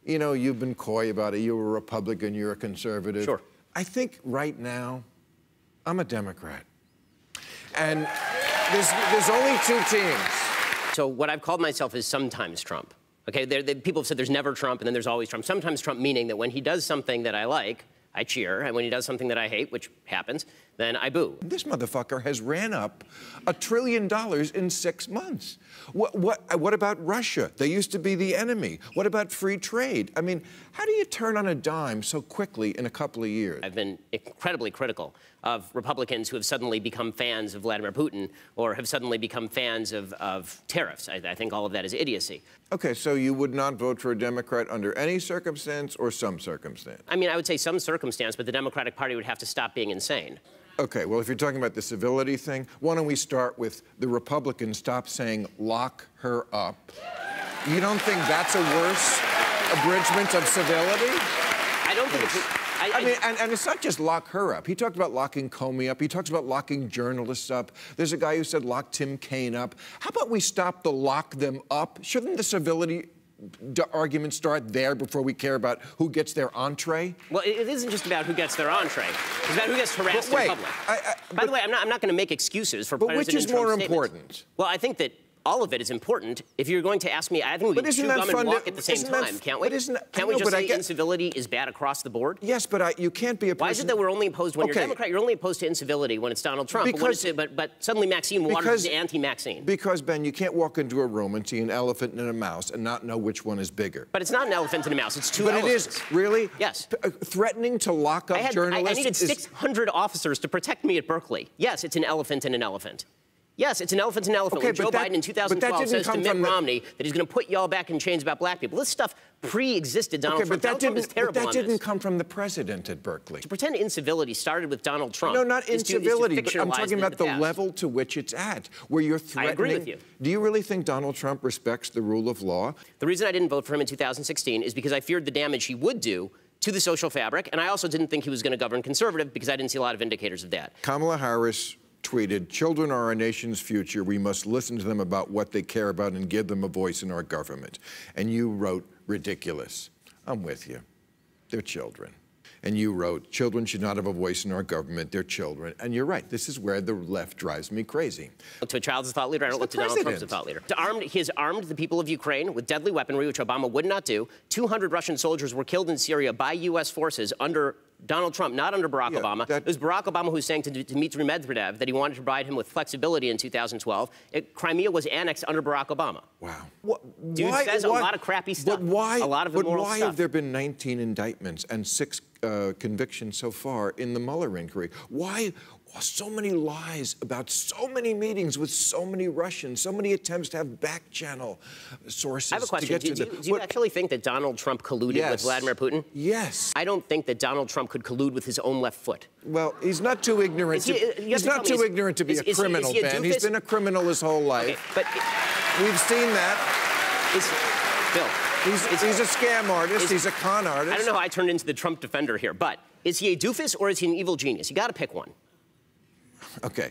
you know, you've been coy about it. You're a Republican, you're a conservative. Sure. I think right now, I'm a Democrat. And there's only two teams. So what I've called myself is sometimes Trump. Okay, people have said there's never Trump and then there's always Trump. Sometimes Trump meaning that when he does something that I like, I cheer, and when he does something that I hate, which happens, then I boo. This motherfucker has ran up $1 trillion in 6 months. What about Russia? They used to be the enemy. What about free trade? I mean, how do you turn on a dime so quickly in a couple of years? I've been incredibly critical of Republicans who have suddenly become fans of Vladimir Putin or have suddenly become fans of tariffs. I think all of that is idiocy. Okay, so you would not vote for a Democrat under any circumstance or some circumstance? I mean, I would say some circumstance, but the Democratic Party would have to stop being insane. Okay, well, if you're talking about the civility thing, why don't we start with the Republicans stop saying, lock her up? You don't think that's a worse abridgment of civility? I don't think it's... I mean, and it's not just lock her up. He talked about locking Comey up. He talks about locking journalists up. There's a guy who said lock Tim Kaine up. How about we stop the lock them up? Shouldn't the civility argument start there before we care about who gets their entree? Well, it isn't just about who gets their entree. It's about who gets harassed in public. By the way, I'm not going to make excuses for President Trump's statements. But which is more important? Well, I think that all of it is important. If you're going to ask me, I think we can chew gum and walk at the same time, can't we? Can't we just say incivility is bad across the board? Yes, but you can't be a person... Why is it that we're only opposed, when you're a Democrat, you're only opposed to incivility when it's Donald Trump, but suddenly Maxine Waters is anti-Maxine? Because, Ben, you can't walk into a room and see an elephant and a mouse and not know which one is bigger. But it's not an elephant and a mouse, it's two elephants. But it is, really? Yes. Threatening to lock up journalists... I needed 600 officers to protect me at Berkeley. Yes, it's an elephant and an elephant. Yes, it's an elephant and an elephant. Okay, when Joe Biden in 2012 says to Mitt Romney that he's going to put y'all back in chains about black people. This stuff pre-existed Donald Trump. Donald Trump is terrible on this. But that didn't come from the president at Berkeley. To pretend incivility started with Donald Trump. No, not incivility, but I'm talking about the level to which it's at, where you're threatening... I agree with you. Do you really think Donald Trump respects the rule of law? The reason I didn't vote for him in 2016 is because I feared the damage he would do to the social fabric, and I also didn't think he was going to govern conservative because I didn't see a lot of indicators of that. Kamala Harris tweeted, "Children are our nation's future. We must listen to them about what they care about and give them a voice in our government." And you wrote, ridiculous. I'm with you. They're children. And you wrote, children should not have a voice in our government. They're children. And you're right. This is where the left drives me crazy. To a child as a thought leader, I don't look to Donald Trump as a thought leader. He has armed the people of Ukraine with deadly weaponry, which Obama would not do. 200 Russian soldiers were killed in Syria by U.S. forces under Donald Trump, not under Barack Obama. It was Barack Obama who was saying to Dmitry Medvedev that he wanted to provide him with flexibility in 2012. Crimea was annexed under Barack Obama. Wow. Dude says a lot of crappy stuff. But why, a lot of immoral stuff. Have there been 19 indictments and 6 convictions so far in the Mueller inquiry? Why so many lies about so many meetings with so many Russians, so many attempts to have back-channel sources? I have a question. Do you actually think that Donald Trump colluded with Vladimir Putin? Yes. I don't think that Donald Trump could collude with his own left foot. Well, he's not too ignorant. He's not too ignorant to be a criminal, Ben. He's been a criminal his whole life. Okay, but we've seen that. Bill, he's a scam artist. He's a con artist. I don't know how I turned into the Trump defender here, but is he a doofus or is he an evil genius? You got to pick one. Okay.